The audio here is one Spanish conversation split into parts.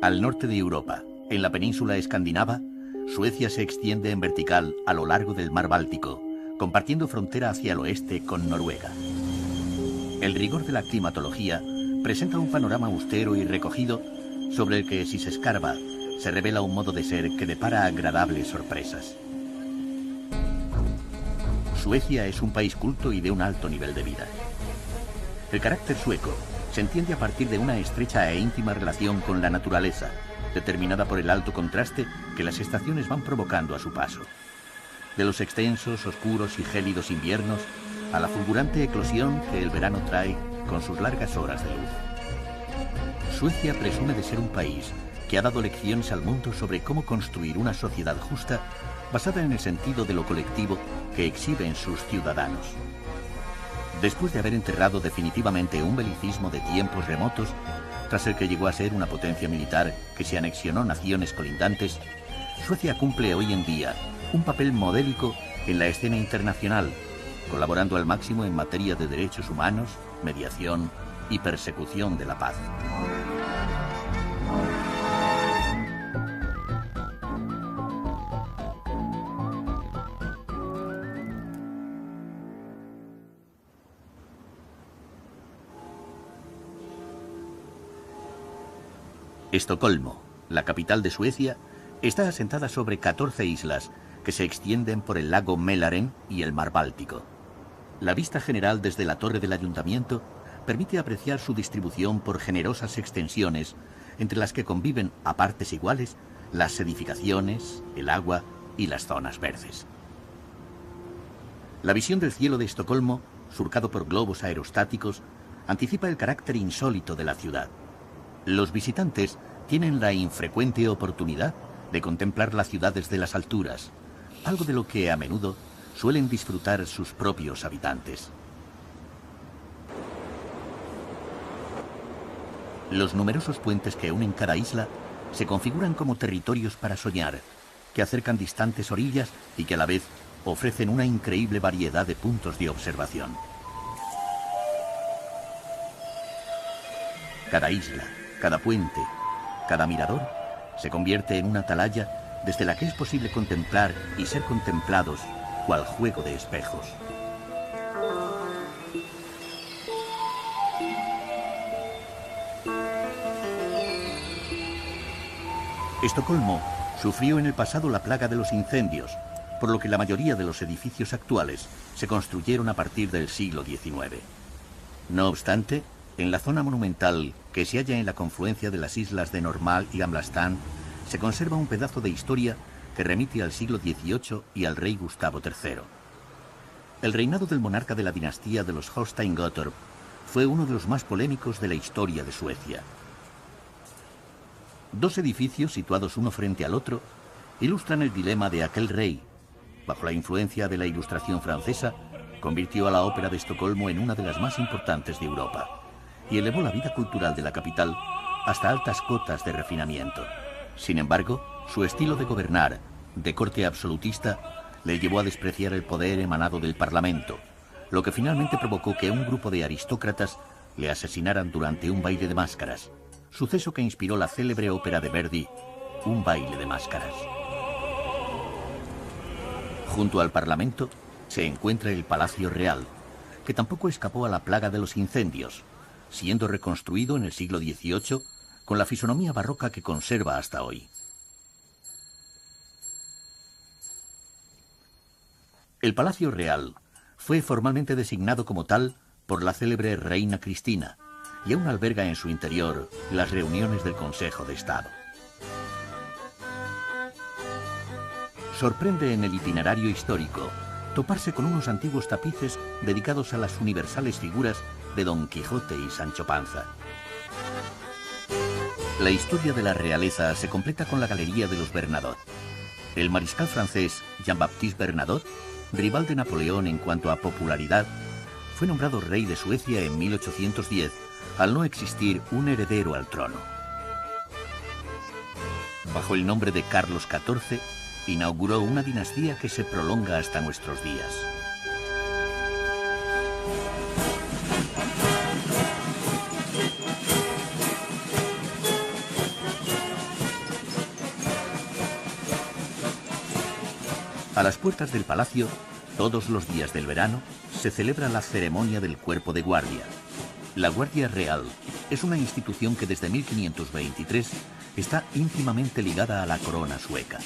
Al norte de Europa, en la península escandinava, Suecia se extiende en vertical a lo largo del mar Báltico, compartiendo frontera hacia el oeste con Noruega. El rigor de la climatología presenta un panorama austero y recogido sobre el que, si se escarba, se revela un modo de ser que depara agradables sorpresas. Suecia es un país culto y de un alto nivel de vida. El carácter sueco se entiende a partir de una estrecha e íntima relación con la naturaleza, determinada por el alto contraste que las estaciones van provocando a su paso. De los extensos, oscuros y gélidos inviernos a la fulgurante eclosión que el verano trae con sus largas horas de luz. Suecia presume de ser un país que ha dado lecciones al mundo sobre cómo construir una sociedad justa basada en el sentido de lo colectivo que exhiben sus ciudadanos. Después de haber enterrado definitivamente un belicismo de tiempos remotos, tras el que llegó a ser una potencia militar que se anexionó naciones colindantes, Suecia cumple hoy en día un papel modélico en la escena internacional, colaborando al máximo en materia de derechos humanos, mediación y persecución de la paz. Estocolmo, la capital de Suecia, está asentada sobre 14 islas que se extienden por el lago Mälaren y el mar Báltico. La vista general desde la torre del ayuntamiento permite apreciar su distribución por generosas extensiones, entre las que conviven a partes iguales las edificaciones, el agua y las zonas verdes. La visión del cielo de Estocolmo, surcado por globos aerostáticos, anticipa el carácter insólito de la ciudad. Los visitantes tienen la infrecuente oportunidad de contemplar la ciudad desde las alturas, algo de lo que a menudo suelen disfrutar sus propios habitantes. Los numerosos puentes que unen cada isla se configuran como territorios para soñar, que acercan distantes orillas y que a la vez ofrecen una increíble variedad de puntos de observación. Cada isla, cada puente, cada mirador se convierte en una atalaya desde la que es posible contemplar y ser contemplados cual juego de espejos. Estocolmo sufrió en el pasado la plaga de los incendios, por lo que la mayoría de los edificios actuales se construyeron a partir del siglo XIX. No obstante, en la zona monumental que se halla en la confluencia de las islas de Normal y Gamlastan, se conserva un pedazo de historia que remite al siglo XVIII y al rey Gustavo III. El reinado del monarca de la dinastía de los Holstein-Gottorp fue uno de los más polémicos de la historia de Suecia. Dos edificios situados uno frente al otro ilustran el dilema de aquel rey. Bajo la influencia de la Ilustración francesa, convirtió a la ópera de Estocolmo en una de las más importantes de Europa y elevó la vida cultural de la capital hasta altas cotas de refinamiento. Sin embargo, su estilo de gobernar, de corte absolutista, le llevó a despreciar el poder emanado del Parlamento, lo que finalmente provocó que un grupo de aristócratas le asesinaran durante un baile de máscaras, suceso que inspiró la célebre ópera de Verdi, Un baile de máscaras. Junto al Parlamento se encuentra el Palacio Real, que tampoco escapó a la plaga de los incendios, siendo reconstruido en el siglo XVIII con la fisonomía barroca que conserva hasta hoy. El Palacio Real fue formalmente designado como tal por la célebre reina Cristina y aún alberga en su interior las reuniones del Consejo de Estado. Sorprende en el itinerario histórico toparse con unos antiguos tapices dedicados a las universales figuras de Don Quijote y Sancho Panza. La historia de la realeza se completa con la galería de los Bernadotte. El mariscal francés Jean-Baptiste Bernadotte, rival de Napoleón en cuanto a popularidad, fue nombrado rey de Suecia en 1810, al no existir un heredero al trono. Bajo el nombre de Carlos XIV, inauguró una dinastía que se prolonga hasta nuestros días. A las puertas del palacio, todos los días del verano, se celebra la ceremonia del cuerpo de guardia. La Guardia Real es una institución que desde 1523 está íntimamente ligada a la corona sueca.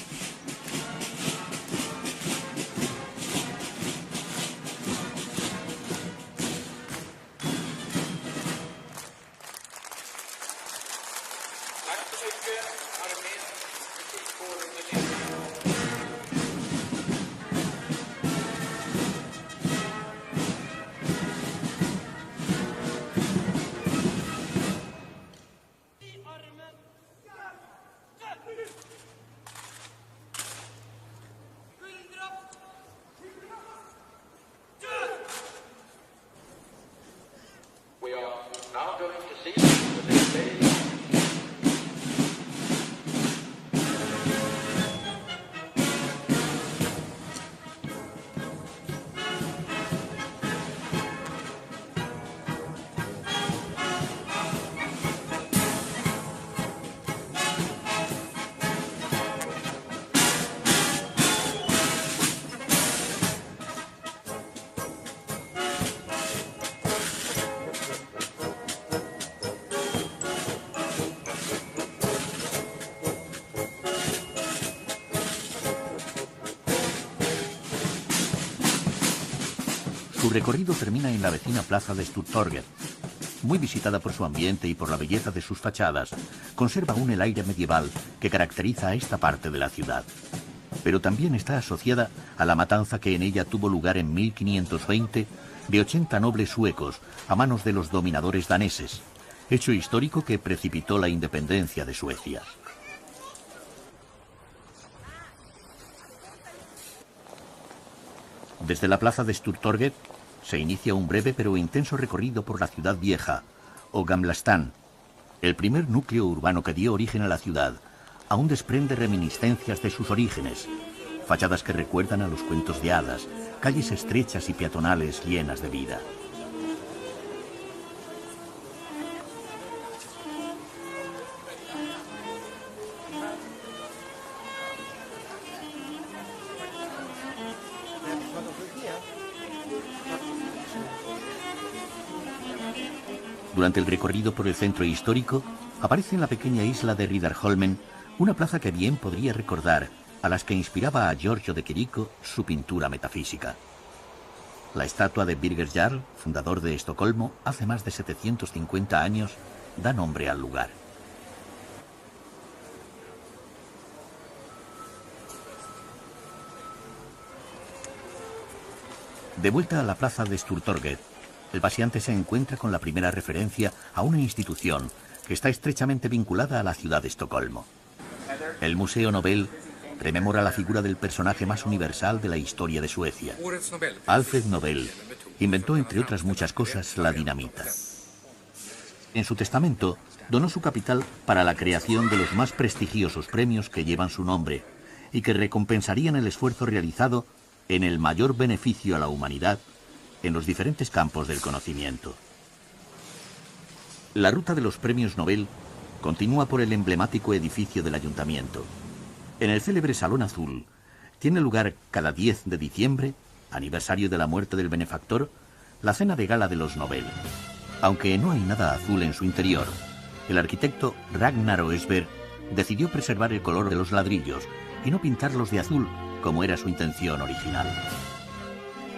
Su recorrido termina en la vecina plaza de Stortorget. Muy visitada por su ambiente y por la belleza de sus fachadas, conserva aún el aire medieval que caracteriza a esta parte de la ciudad. Pero también está asociada a la matanza que en ella tuvo lugar en 1520 de 80 nobles suecos a manos de los dominadores daneses, hecho histórico que precipitó la independencia de Suecia. Desde la plaza de Stortorget se inicia un breve pero intenso recorrido por la ciudad vieja, o Gamla Stan. El primer núcleo urbano que dio origen a la ciudad aún desprende reminiscencias de sus orígenes, fachadas que recuerdan a los cuentos de hadas, calles estrechas y peatonales llenas de vida. Durante el recorrido por el centro histórico, aparece en la pequeña isla de Riddarholmen una plaza que bien podría recordar a las que inspiraba a Giorgio de Chirico su pintura metafísica. La estatua de Birger Jarl, fundador de Estocolmo, hace más de 750 años, da nombre al lugar. De vuelta a la plaza de Stortorget, el paseante se encuentra con la primera referencia a una institución que está estrechamente vinculada a la ciudad de Estocolmo. El Museo Nobel rememora la figura del personaje más universal de la historia de Suecia. Alfred Nobel inventó, entre otras muchas cosas, la dinamita. En su testamento, donó su capital para la creación de los más prestigiosos premios que llevan su nombre y que recompensarían el esfuerzo realizado en el mayor beneficio a la humanidad en los diferentes campos del conocimiento. La ruta de los premios Nobel continúa por el emblemático edificio del ayuntamiento. En el célebre Salón Azul tiene lugar cada 10 de diciembre, aniversario de la muerte del benefactor, la cena de gala de los Nobel. Aunque no hay nada azul en su interior, el arquitecto Ragnar Oesberg decidió preservar el color de los ladrillos y no pintarlos de azul, como era su intención original.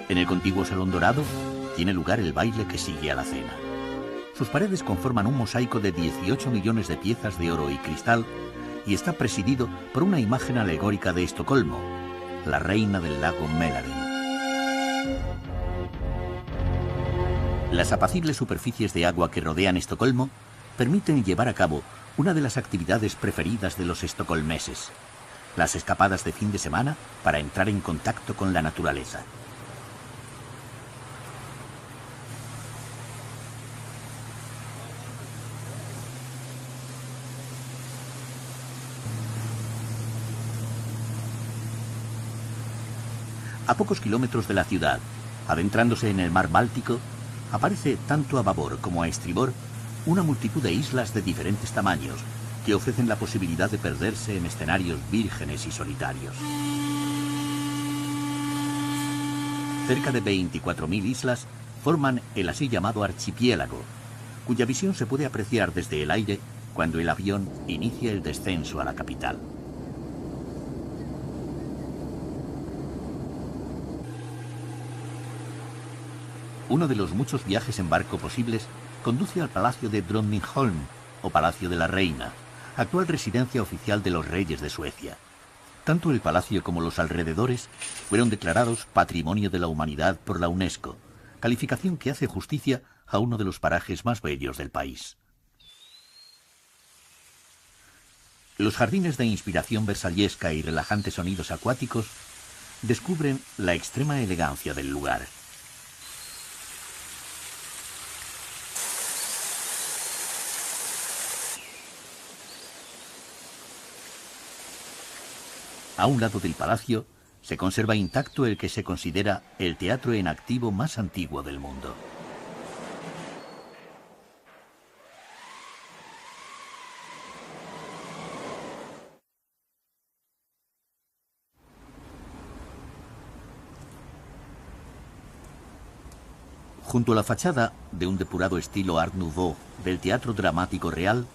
En el contiguo Salón Dorado tiene lugar el baile que sigue a la cena. Sus paredes conforman un mosaico de 18 millones de piezas de oro y cristal y está presidido por una imagen alegórica de Estocolmo, la reina del lago Mälaren. Las apacibles superficies de agua que rodean Estocolmo permiten llevar a cabo una de las actividades preferidas de los estocolmeses, las escapadas de fin de semana para entrar en contacto con la naturaleza. A pocos kilómetros de la ciudad, adentrándose en el mar Báltico, aparece tanto a babor como a estribor una multitud de islas de diferentes tamaños que ofrecen la posibilidad de perderse en escenarios vírgenes y solitarios. Cerca de 24.000 islas forman el así llamado archipiélago, cuya visión se puede apreciar desde el aire cuando el avión inicia el descenso a la capital. Uno de los muchos viajes en barco posibles conduce al Palacio de Drottningholm, o Palacio de la Reina, actual residencia oficial de los reyes de Suecia. Tanto el palacio como los alrededores fueron declarados Patrimonio de la Humanidad por la UNESCO, calificación que hace justicia a uno de los parajes más bellos del país. Los jardines de inspiración versallesca y relajantes sonidos acuáticos descubren la extrema elegancia del lugar. A un lado del palacio se conserva intacto el que se considera el teatro en activo más antiguo del mundo. Junto a la fachada de un depurado estilo Art Nouveau del Teatro Dramático Real,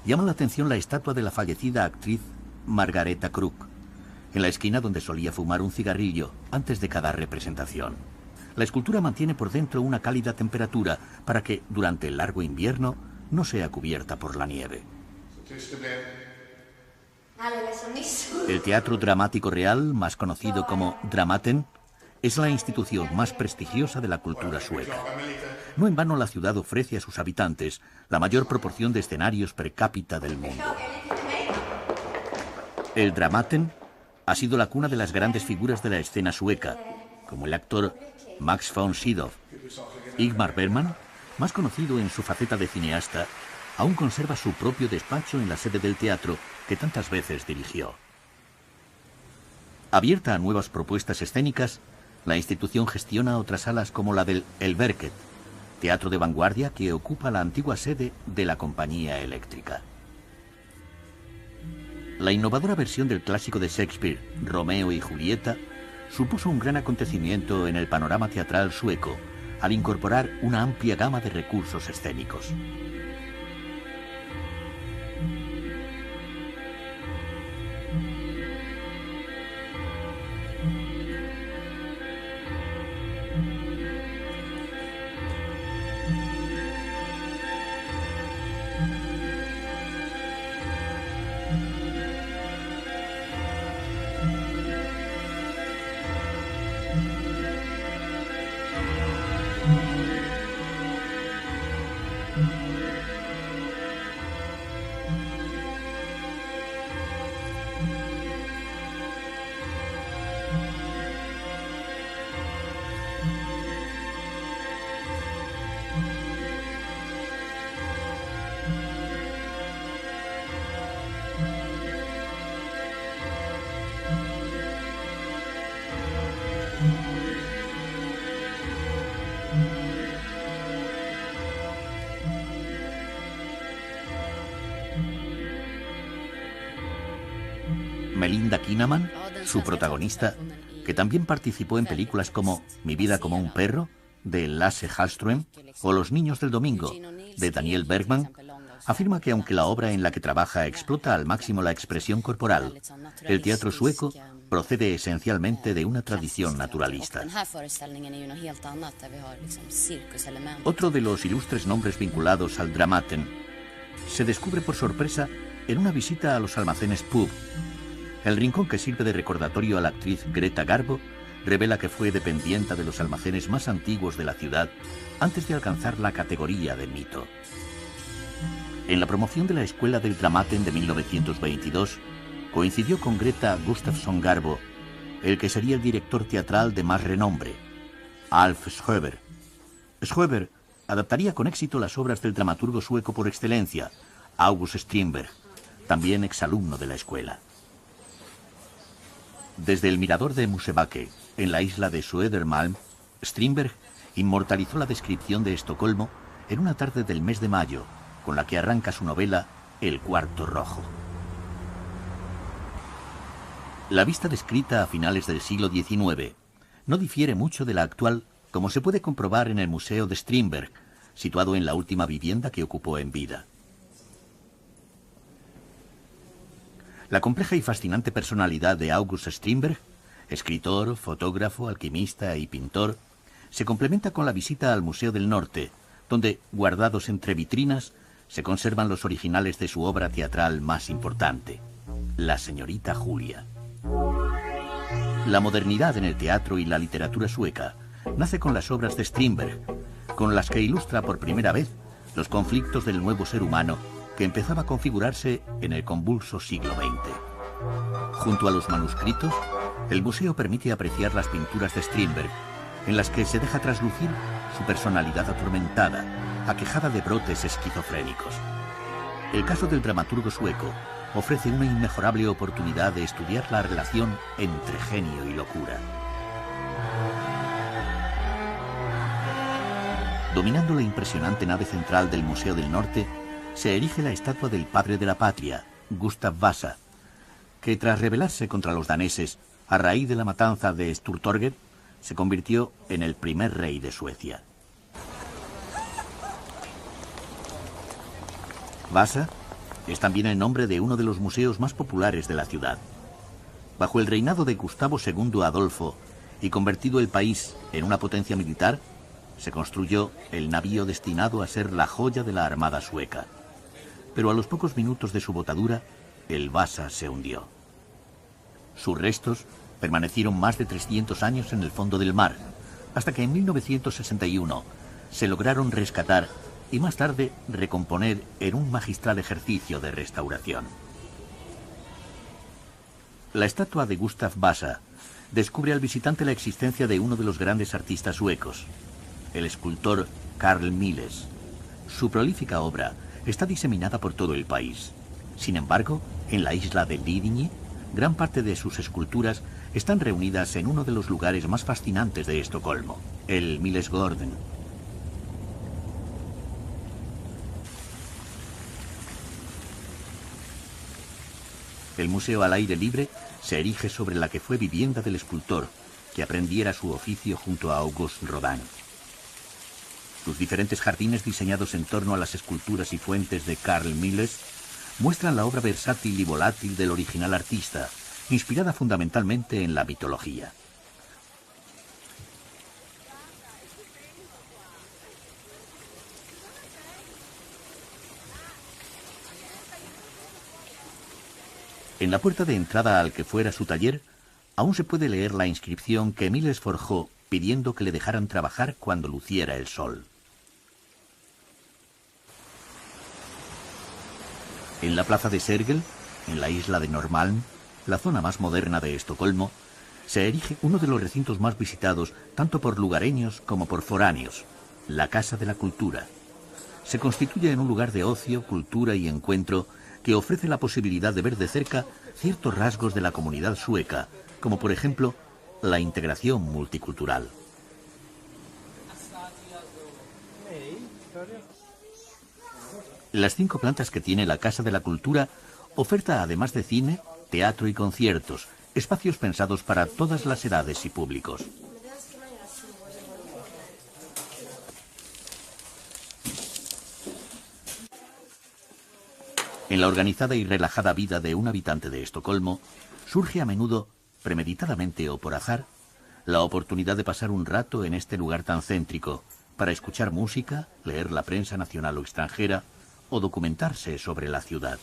llama la atención la estatua de la fallecida actriz Margareta Kruk, en la esquina donde solía fumar un cigarrillo antes de cada representación. La escultura mantiene por dentro una cálida temperatura para que, durante el largo invierno, no sea cubierta por la nieve. El Teatro Dramático Real, más conocido como Dramaten, es la institución más prestigiosa de la cultura sueca. No en vano la ciudad ofrece a sus habitantes la mayor proporción de escenarios per cápita del mundo. El Dramaten ha sido la cuna de las grandes figuras de la escena sueca, como el actor Max von Sydow. Ingmar Bergman, más conocido en su faceta de cineasta, aún conserva su propio despacho en la sede del teatro que tantas veces dirigió. Abierta a nuevas propuestas escénicas, la institución gestiona otras salas como la del El Verket, teatro de vanguardia que ocupa la antigua sede de la compañía eléctrica. La innovadora versión del clásico de Shakespeare, Romeo y Julieta, supuso un gran acontecimiento en el panorama teatral sueco al incorporar una amplia gama de recursos escénicos. Melinda Kinnaman, su protagonista, que también participó en películas como Mi vida como un perro, de Lasse Hallström, o Los niños del domingo, de Daniel Bergman, afirma que aunque la obra en la que trabaja explota al máximo la expresión corporal, el teatro sueco procede esencialmente de una tradición naturalista. Otro de los ilustres nombres vinculados al Dramaten se descubre por sorpresa en una visita a los almacenes Pub. El rincón que sirve de recordatorio a la actriz Greta Garbo revela que fue dependienta de los almacenes más antiguos de la ciudad antes de alcanzar la categoría de mito. En la promoción de la Escuela del Dramaten de 1922, coincidió con Greta Gustafsson Garbo, el que sería el director teatral de más renombre, Alf Schoeber. Schoeber adaptaría con éxito las obras del dramaturgo sueco por excelencia, August Strindberg, también exalumno de la escuela. Desde el mirador de Mosebacke, en la isla de Södermalm, Strindberg inmortalizó la descripción de Estocolmo en una tarde del mes de mayo, con la que arranca su novela El cuarto rojo. La vista descrita a finales del siglo XIX no difiere mucho de la actual, como se puede comprobar en el Museo de Strindberg, situado en la última vivienda que ocupó en vida. La compleja y fascinante personalidad de August Strindberg, escritor, fotógrafo, alquimista y pintor, se complementa con la visita al Museo del Norte, donde, guardados entre vitrinas, se conservan los originales de su obra teatral más importante, La señorita Julia. La modernidad en el teatro y la literatura sueca nace con las obras de Strindberg, con las que ilustra por primera vez los conflictos del nuevo ser humano que empezaba a configurarse en el convulso siglo XX. Junto a los manuscritos, el museo permite apreciar las pinturas de Strindberg, en las que se deja traslucir su personalidad atormentada, aquejada de brotes esquizofrénicos. El caso del dramaturgo sueco ofrece una inmejorable oportunidad de estudiar la relación entre genio y locura. Dominando la impresionante nave central del Museo del Norte, se erige la estatua del padre de la patria, Gustav Vasa, que tras rebelarse contra los daneses a raíz de la matanza de Sturtorget, se convirtió en el primer rey de Suecia. Vasa es también el nombre de uno de los museos más populares de la ciudad. Bajo el reinado de Gustavo II Adolfo y convertido el país en una potencia militar, se construyó el navío destinado a ser la joya de la armada sueca. Pero a los pocos minutos de su botadura, el Vasa se hundió. Sus restos permanecieron más de 300 años en el fondo del mar, hasta que en 1961 se lograron rescatar y más tarde recomponer en un magistral ejercicio de restauración. La estatua de Gustav Vasa descubre al visitante la existencia de uno de los grandes artistas suecos, el escultor Carl Milles. Su prolífica obra está diseminada por todo el país. Sin embargo, en la isla de Lidingö, gran parte de sus esculturas están reunidas en uno de los lugares más fascinantes de Estocolmo, el Millesgården. El museo al aire libre se erige sobre la que fue vivienda del escultor, que aprendiera su oficio junto a August Rodin. Los diferentes jardines diseñados en torno a las esculturas y fuentes de Carl Milles muestran la obra versátil y volátil del original artista, inspirada fundamentalmente en la mitología. En la puerta de entrada al que fuera su taller, aún se puede leer la inscripción que Milles forjó pidiendo que le dejaran trabajar cuando luciera el sol. En la plaza de Sergel, en la isla de Norrmalm, la zona más moderna de Estocolmo, se erige uno de los recintos más visitados tanto por lugareños como por foráneos, la Casa de la Cultura. Se constituye en un lugar de ocio, cultura y encuentro que ofrece la posibilidad de ver de cerca ciertos rasgos de la comunidad sueca, como por ejemplo la integración multicultural. Las 5 plantas que tiene la Casa de la Cultura oferta, además de cine, teatro y conciertos, espacios pensados para todas las edades y públicos. En la organizada y relajada vida de un habitante de Estocolmo, surge a menudo, premeditadamente o por azar, la oportunidad de pasar un rato en este lugar tan céntrico, para escuchar música, leer la prensa nacional o extranjera, o documentarse sobre la ciudad.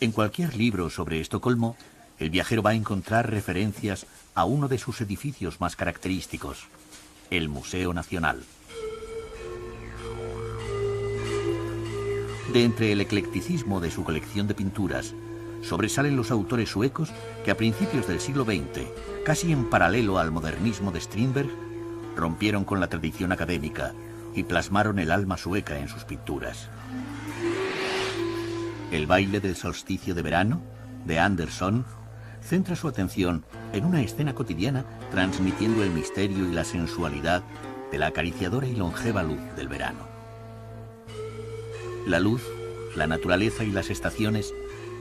En cualquier libro sobre Estocolmo, el viajero va a encontrar referencias a uno de sus edificios más característicos, el Museo Nacional. De entre el eclecticismo de su colección de pinturas, sobresalen los autores suecos que a principios del siglo XX, casi en paralelo al modernismo de Strindberg, rompieron con la tradición académica y plasmaron el alma sueca en sus pinturas. El baile del solsticio de verano, de Anderson, centra su atención en una escena cotidiana transmitiendo el misterio y la sensualidad de la acariciadora y longeva luz del verano. La luz, la naturaleza y las estaciones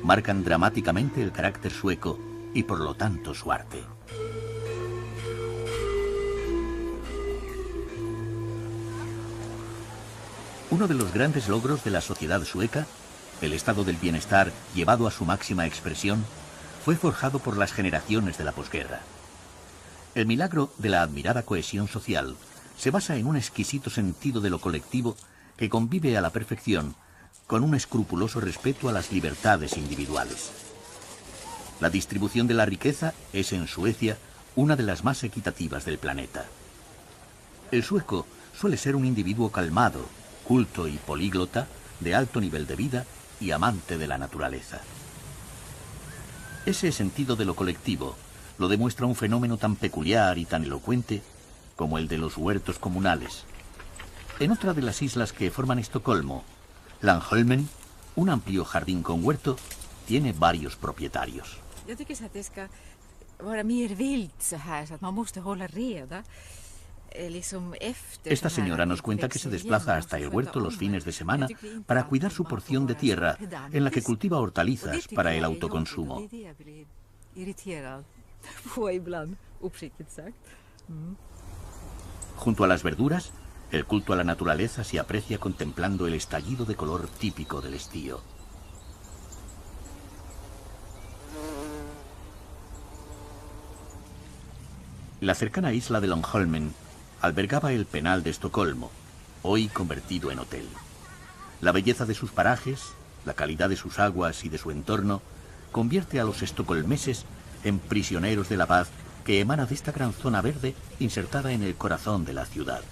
marcan dramáticamente el carácter sueco y por lo tanto su arte. Uno de los grandes logros de la sociedad sueca, el estado del bienestar llevado a su máxima expresión, fue forjado por las generaciones de la posguerra. El milagro de la admirada cohesión social se basa en un exquisito sentido de lo colectivo que convive a la perfección con un escrupuloso respeto a las libertades individuales. La distribución de la riqueza es en Suecia una de las más equitativas del planeta. El sueco suele ser un individuo calmado, culto y políglota, de alto nivel de vida y amante de la naturaleza. Ese sentido de lo colectivo lo demuestra un fenómeno tan peculiar y tan elocuente como el de los huertos comunales. En otra de las islas que forman Estocolmo, Landholmen, un amplio jardín con huerto, tiene varios propietarios. Jag tycker så att det ska vara mer vilt så här, så att man måste hålla reda. Esta señora nos cuenta que se desplaza hasta el huerto los fines de semana para cuidar su porción de tierra, en la que cultiva hortalizas para el autoconsumo. Junto a las verduras, el culto a la naturaleza se aprecia contemplando el estallido de color típico del estío. La cercana isla de Långholmen albergaba el penal de Estocolmo, hoy convertido en hotel. La belleza de sus parajes, la calidad de sus aguas y de su entorno, convierte a los estocolmeses en prisioneros de la paz que emana de esta gran zona verde insertada en el corazón de la ciudad.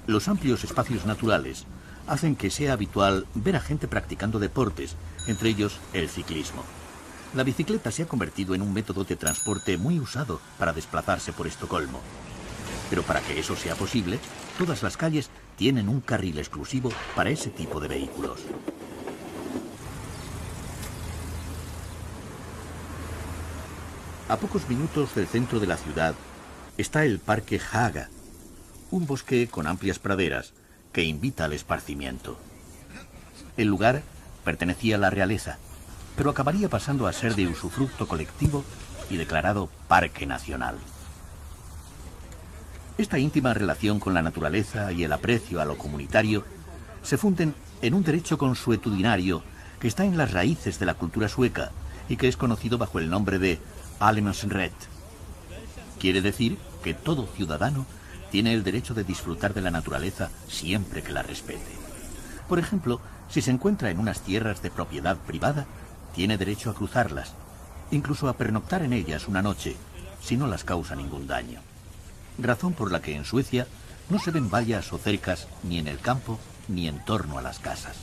Los amplios espacios naturales hacen que sea habitual ver a gente practicando deportes, entre ellos el ciclismo. La bicicleta se ha convertido en un método de transporte muy usado para desplazarse por Estocolmo. Pero para que eso sea posible, todas las calles tienen un carril exclusivo para ese tipo de vehículos. A pocos minutos del centro de la ciudad está el Parque Haga, un bosque con amplias praderas que invita al esparcimiento. El lugar pertenecía a la realeza, pero acabaría pasando a ser de usufructo colectivo y declarado Parque Nacional. Esta íntima relación con la naturaleza y el aprecio a lo comunitario se funden en un derecho consuetudinario que está en las raíces de la cultura sueca y que es conocido bajo el nombre de Allemansrätt. Quiere decir que todo ciudadano tiene el derecho de disfrutar de la naturaleza siempre que la respete. Por ejemplo, si se encuentra en unas tierras de propiedad privada, tiene derecho a cruzarlas, incluso a pernoctar en ellas una noche, si no las causa ningún daño. Razón por la que en Suecia no se ven vallas o cercas ni en el campo ni en torno a las casas.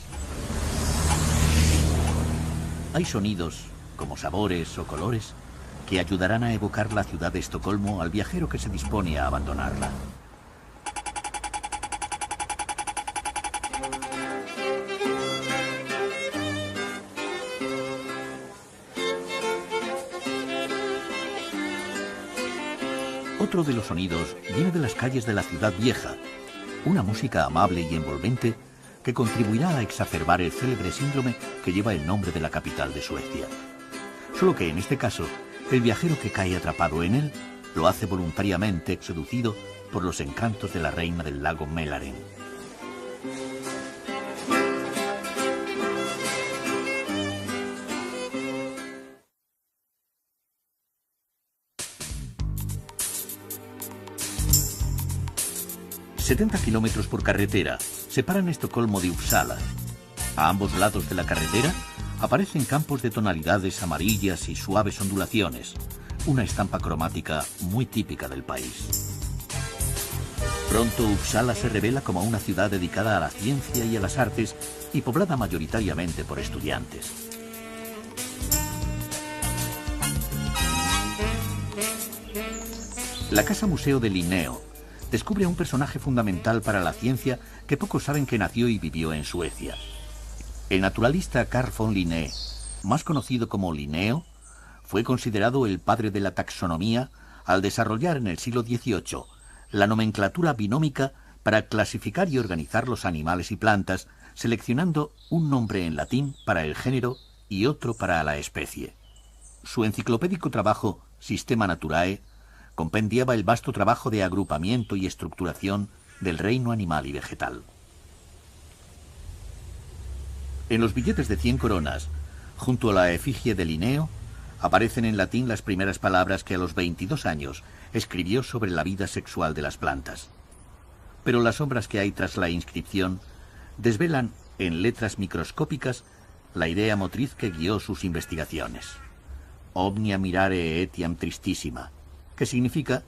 Hay sonidos, como sabores o colores, que ayudarán a evocar la ciudad de Estocolmo al viajero que se dispone a abandonarla. Otro de los sonidos viene de las calles de la ciudad vieja, una música amable y envolvente que contribuirá a exacerbar el célebre síndrome que lleva el nombre de la capital de Suecia. Solo que en este caso, el viajero que cae atrapado en él lo hace voluntariamente seducido por los encantos de la reina del lago Mälaren. ...70 kilómetros por carretera separan Estocolmo de Uppsala. A ambos lados de la carretera aparecen campos de tonalidades amarillas y suaves ondulaciones, una estampa cromática muy típica del país. Pronto Uppsala se revela como una ciudad dedicada a la ciencia y a las artes y poblada mayoritariamente por estudiantes. La Casa Museo de Linneo descubre a un personaje fundamental para la ciencia que pocos saben que nació y vivió en Suecia. El naturalista Carl von Linné, más conocido como Linneo, fue considerado el padre de la taxonomía al desarrollar en el siglo XVIII la nomenclatura binómica para clasificar y organizar los animales y plantas, seleccionando un nombre en latín para el género y otro para la especie. Su enciclopédico trabajo Systema Naturae compendiaba el vasto trabajo de agrupamiento y estructuración del reino animal y vegetal. En los billetes de 100 coronas, junto a la efigie de Linneo, aparecen en latín las primeras palabras que a los 22 años escribió sobre la vida sexual de las plantas. Pero las sombras que hay tras la inscripción desvelan en letras microscópicas la idea motriz que guió sus investigaciones. Omnia mirare etiam tristísima, que significa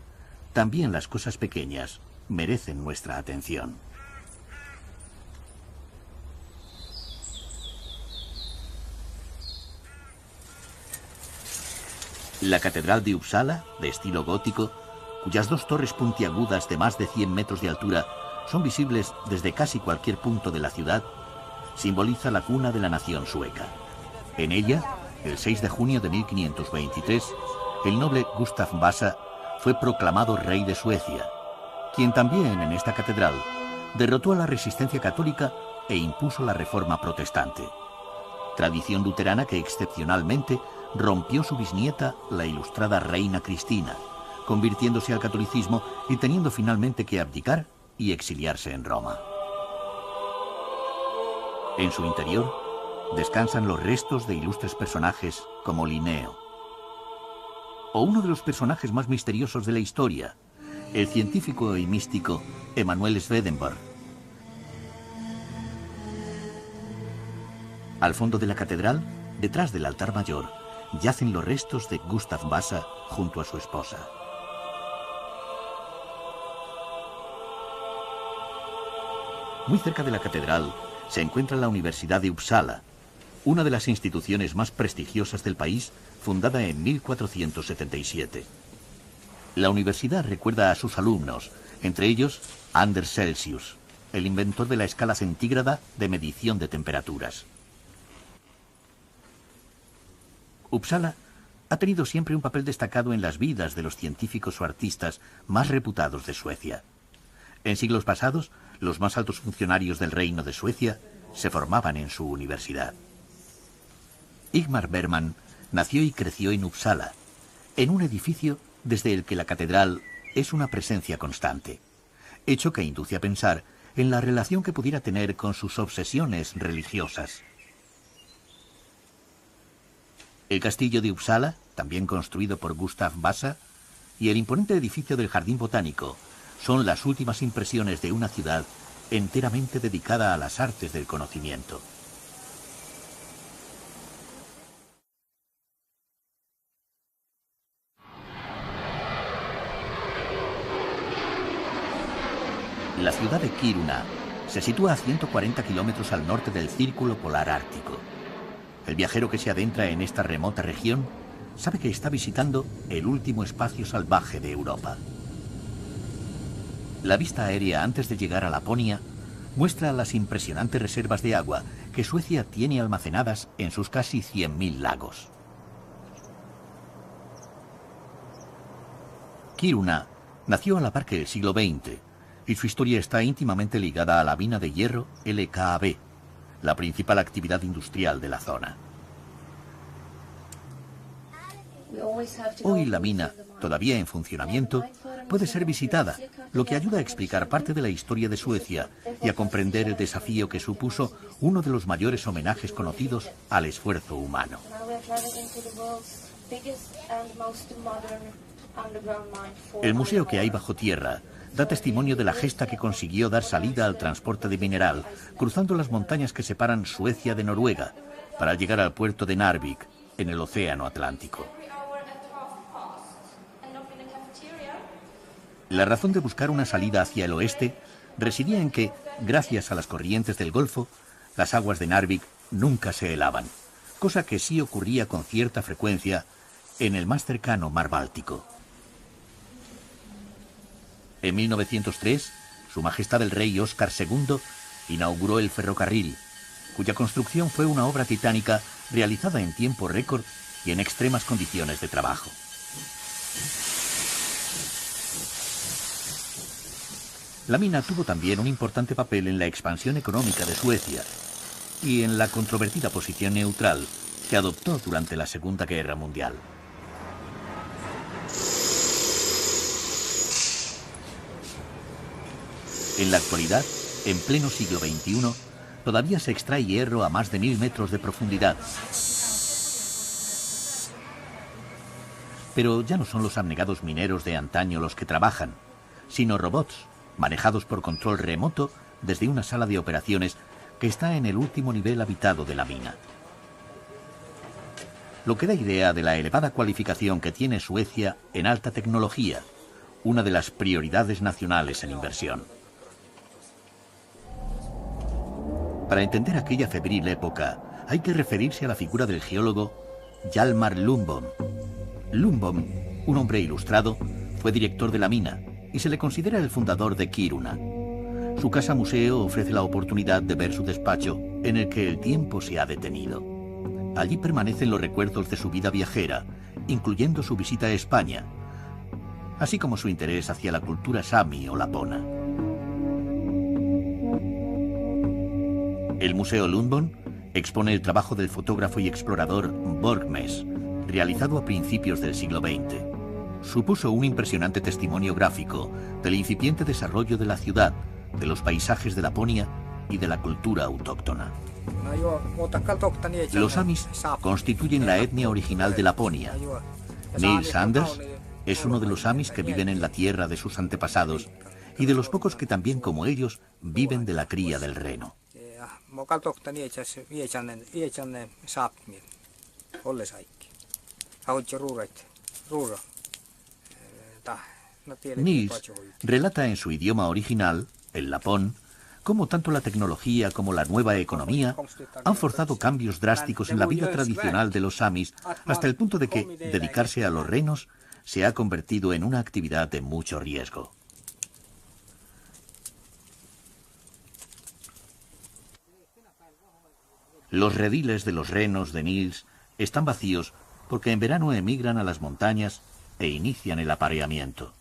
también las cosas pequeñas merecen nuestra atención. La catedral de Uppsala, de estilo gótico, cuyas dos torres puntiagudas de más de 100 metros de altura son visibles desde casi cualquier punto de la ciudad, simboliza la cuna de la nación sueca. En ella, el 6 de junio de 1523, el noble Gustav Vasa fue proclamado rey de Suecia, quien también en esta catedral derrotó a la resistencia católica e impuso la reforma protestante, tradición luterana que excepcionalmente rompió su bisnieta, la ilustrada reina Cristina, convirtiéndose al catolicismo y teniendo finalmente que abdicar y exiliarse en Roma. En su interior descansan los restos de ilustres personajes como Linneo, o uno de los personajes más misteriosos de la historia, el científico y místico Emanuel Swedenborg. Al fondo de la catedral, detrás del altar mayor, yacen los restos de Gustav Vasa junto a su esposa. Muy cerca de la catedral se encuentra la Universidad de Uppsala, una de las instituciones más prestigiosas del país, fundada en 1477. La universidad recuerda a sus alumnos, entre ellos Anders Celsius, el inventor de la escala centígrada de medición de temperaturas. Uppsala ha tenido siempre un papel destacado en las vidas de los científicos o artistas más reputados de Suecia. En siglos pasados, los más altos funcionarios del Reino de Suecia se formaban en su universidad. Ingmar Bergman nació y creció en Uppsala, en un edificio desde el que la catedral es una presencia constante, hecho que induce a pensar en la relación que pudiera tener con sus obsesiones religiosas. El castillo de Uppsala, también construido por Gustav Vasa, y el imponente edificio del Jardín Botánico son las últimas impresiones de una ciudad enteramente dedicada a las artes del conocimiento. La ciudad de Kiruna se sitúa a 140 kilómetros al norte del Círculo Polar Ártico. El viajero que se adentra en esta remota región sabe que está visitando el último espacio salvaje de Europa. La vista aérea antes de llegar a Laponia muestra las impresionantes reservas de agua que Suecia tiene almacenadas en sus casi 100.000 lagos. Kiruna nació a la par que el siglo XX y su historia está íntimamente ligada a la mina de hierro LKAB, la principal actividad industrial de la zona. Hoy la mina, todavía en funcionamiento, puede ser visitada, lo que ayuda a explicar parte de la historia de Suecia y a comprender el desafío que supuso uno de los mayores homenajes conocidos al esfuerzo humano. El museo que hay bajo tierra da testimonio de la gesta que consiguió dar salida al transporte de mineral, cruzando las montañas que separan Suecia de Noruega, para llegar al puerto de Narvik, en el Océano Atlántico. La razón de buscar una salida hacia el oeste residía en que, gracias a las corrientes del Golfo, las aguas de Narvik nunca se helaban, cosa que sí ocurría con cierta frecuencia en el más cercano Mar Báltico. En 1903, Su Majestad el Rey Óscar II inauguró el ferrocarril, cuya construcción fue una obra titánica realizada en tiempo récord y en extremas condiciones de trabajo. La mina tuvo también un importante papel en la expansión económica de Suecia y en la controvertida posición neutral que adoptó durante la Segunda Guerra Mundial. En la actualidad, en pleno siglo XXI, todavía se extrae hierro a más de 1000 metros de profundidad. Pero ya no son los abnegados mineros de antaño los que trabajan, sino robots, manejados por control remoto desde una sala de operaciones que está en el último nivel habitado de la mina. Lo que da idea de la elevada cualificación que tiene Suecia en alta tecnología, una de las prioridades nacionales en inversión. Para entender aquella febril época, hay que referirse a la figura del geólogo Hjalmar Lundbom. Lundbom, un hombre ilustrado, fue director de la mina y se le considera el fundador de Kiruna. Su casa museo ofrece la oportunidad de ver su despacho, en el que el tiempo se ha detenido. Allí permanecen los recuerdos de su vida viajera, incluyendo su visita a España, así como su interés hacia la cultura sami o lapona. El Museo Lundbom expone el trabajo del fotógrafo y explorador Borgmäs, realizado a principios del siglo XX. Supuso un impresionante testimonio gráfico del incipiente desarrollo de la ciudad, de los paisajes de Laponia y de la cultura autóctona. Los samis constituyen la etnia original de Laponia. Nils Sanders es uno de los samis que viven en la tierra de sus antepasados y de los pocos que también como ellos viven de la cría del reno. Nils relata en su idioma original, el lapón, cómo tanto la tecnología como la nueva economía han forzado cambios drásticos en la vida tradicional de los samis hasta el punto de que dedicarse a los renos se ha convertido en una actividad de mucho riesgo. Los rediles de los renos de Nils están vacíos porque en verano emigran a las montañas e inician el apareamiento.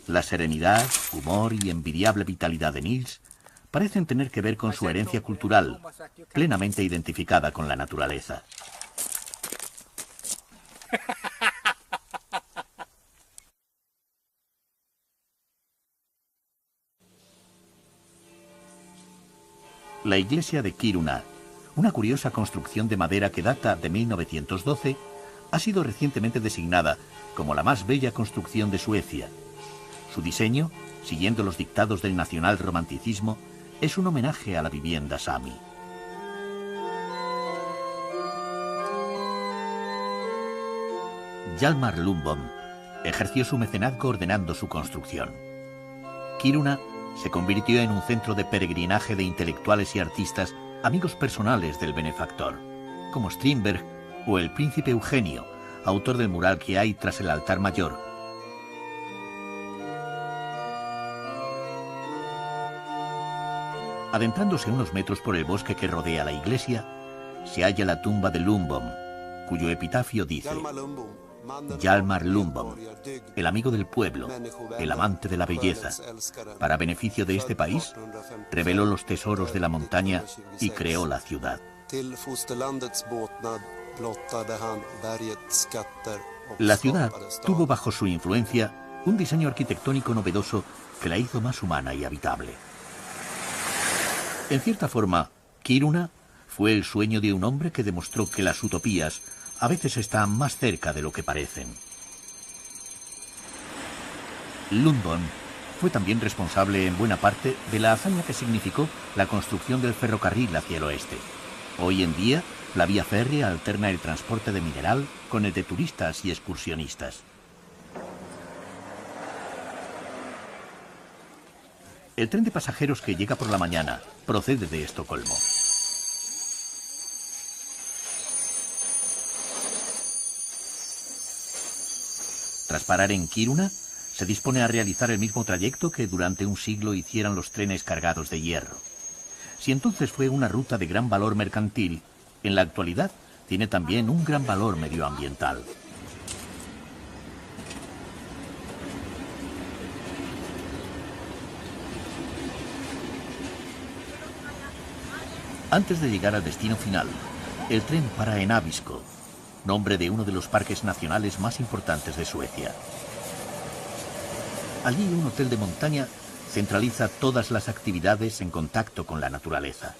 La serenidad, humor y envidiable vitalidad de Nils parecen tener que ver con su herencia cultural, plenamente identificada con la naturaleza. La iglesia de Kiruna, una curiosa construcción de madera que data de 1912, ha sido recientemente designada como la más bella construcción de Suecia. Su diseño, siguiendo los dictados del nacional romanticismo, es un homenaje a la vivienda sami. Hjalmar Lundbom ejerció su mecenazgo ordenando su construcción. Kiruna se convirtió en un centro de peregrinaje de intelectuales y artistas, amigos personales del benefactor, como Strindberg o el príncipe Eugenio, autor del mural que hay tras el altar mayor. Adentrándose unos metros por el bosque que rodea la iglesia, se halla la tumba de Lundbom, cuyo epitafio dice: Hjalmar Lundbom, el amigo del pueblo, el amante de la belleza, para beneficio de este país, reveló los tesoros de la montaña y creó la ciudad. La ciudad tuvo bajo su influencia un diseño arquitectónico novedoso que la hizo más humana y habitable. En cierta forma, Kiruna fue el sueño de un hombre que demostró que las utopías a veces están más cerca de lo que parecen. Lundbom fue también responsable en buena parte de la hazaña que significó la construcción del ferrocarril hacia el oeste. Hoy en día, la vía férrea alterna el transporte de mineral con el de turistas y excursionistas. El tren de pasajeros que llega por la mañana procede de Estocolmo. Tras parar en Kiruna, se dispone a realizar el mismo trayecto que durante un siglo hicieran los trenes cargados de hierro. Si entonces fue una ruta de gran valor mercantil, en la actualidad tiene también un gran valor medioambiental. Antes de llegar al destino final, el tren para en Abisko, nombre de uno de los parques nacionales más importantes de Suecia. Allí un hotel de montaña centraliza todas las actividades en contacto con la naturaleza.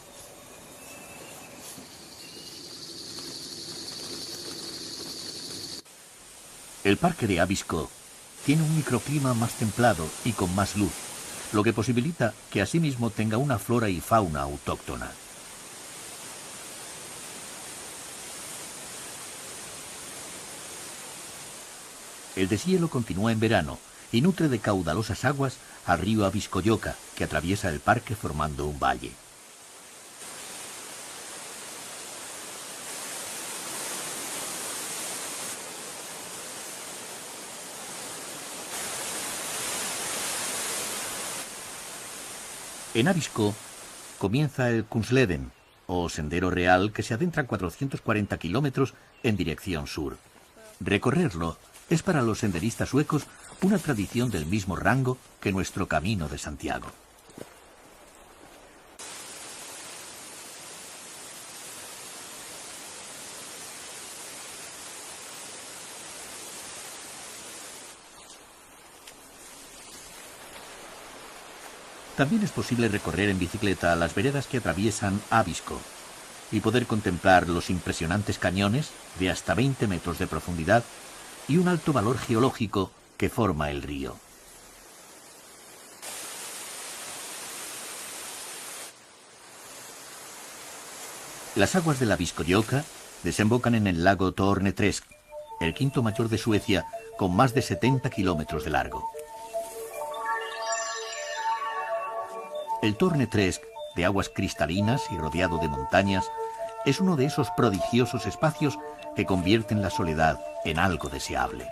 El parque de Abisko tiene un microclima más templado y con más luz, lo que posibilita que asimismo tenga una flora y fauna autóctona. El deshielo continúa en verano y nutre de caudalosas aguas al río Abiskojoka, que atraviesa el parque formando un valle. En Abisko comienza el Kungsleden, o sendero real que se adentra 440 kilómetros en dirección sur. Recorrerlo es para los senderistas suecos una tradición del mismo rango que nuestro Camino de Santiago. También es posible recorrer en bicicleta las veredas que atraviesan Abisko y poder contemplar los impresionantes cañones de hasta 20 metros de profundidad y un alto valor geológico que forma el río. Las aguas de la Abiskojoka desembocan en el lago Torneträsk, el quinto mayor de Suecia, con más de 70 kilómetros de largo. El Torneträsk, de aguas cristalinas y rodeado de montañas, es uno de esos prodigiosos espacios que convierten la soledad en algo deseable.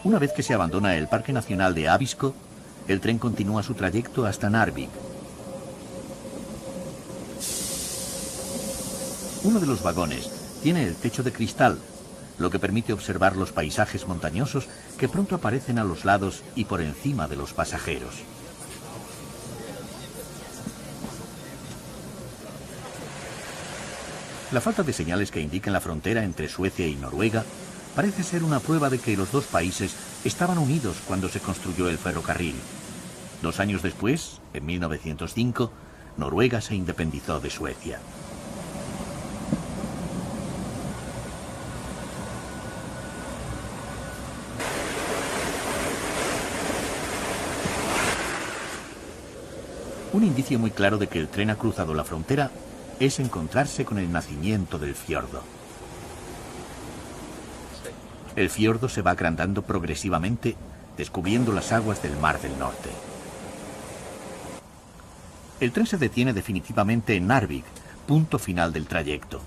Una vez que se abandona el Parque Nacional de Abisko, el tren continúa su trayecto hasta Narvik. Uno de los vagones tiene el techo de cristal, lo que permite observar los paisajes montañosos que pronto aparecen a los lados y por encima de los pasajeros. La falta de señales que indiquen la frontera entre Suecia y Noruega parece ser una prueba de que los dos países estaban unidos cuando se construyó el ferrocarril. 2 años después, en 1905, Noruega se independizó de Suecia. Un indicio muy claro de que el tren ha cruzado la frontera es encontrarse con el nacimiento del fiordo. El fiordo se va agrandando progresivamente, descubriendo las aguas del Mar del Norte. El tren se detiene definitivamente en Narvik, punto final del trayecto.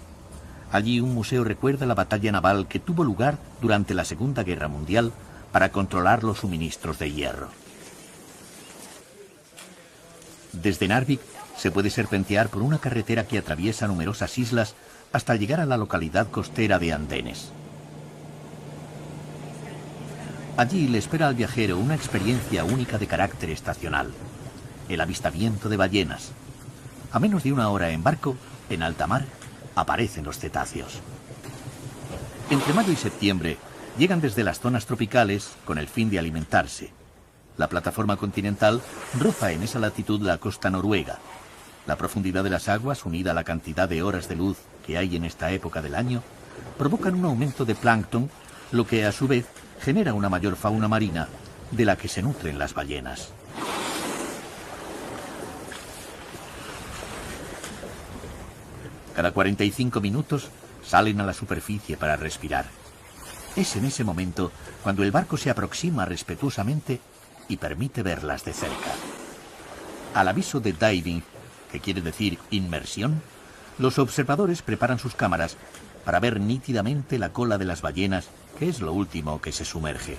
Allí un museo recuerda la batalla naval que tuvo lugar durante la Segunda Guerra Mundial para controlar los suministros de hierro. Desde Narvik se puede serpentear por una carretera que atraviesa numerosas islas hasta llegar a la localidad costera de Andenes. Allí le espera al viajero una experiencia única de carácter estacional: el avistamiento de ballenas. A menos de 1 hora en barco, en alta mar, aparecen los cetáceos. Entre mayo y septiembre llegan desde las zonas tropicales con el fin de alimentarse. La plataforma continental roza en esa latitud la costa noruega. La profundidad de las aguas, unida a la cantidad de horas de luz que hay en esta época del año, provocan un aumento de plancton, lo que a su vez genera una mayor fauna marina de la que se nutren las ballenas. Cada 45 minutos salen a la superficie para respirar. Es en ese momento cuando el barco se aproxima respetuosamente y permite verlas de cerca. Al aviso de diving, que quiere decir inmersión, los observadores preparan sus cámaras para ver nítidamente la cola de las ballenas, que es lo último que se sumerge.